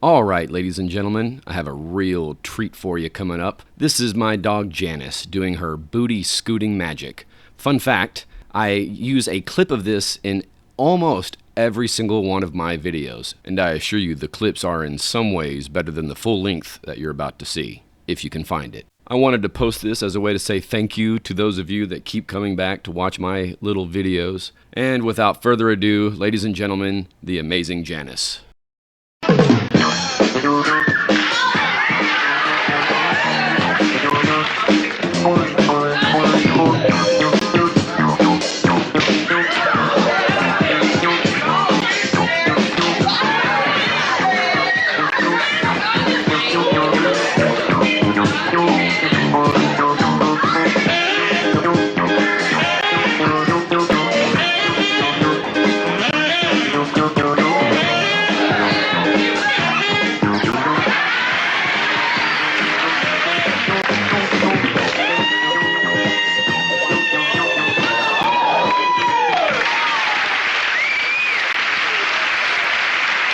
All right, ladies and gentlemen, I have a real treat for you coming up. This is my dog Janis doing her booty scooting magic. Fun fact, I use a clip of this in almost every single one of my videos, and I assure you the clips are in some ways better than the full length that you're about to see, if you can find it. I wanted to post this as a way to say thank you to those of you that keep coming back to watch my little videos. And without further ado, ladies and gentlemen, the amazing Janis.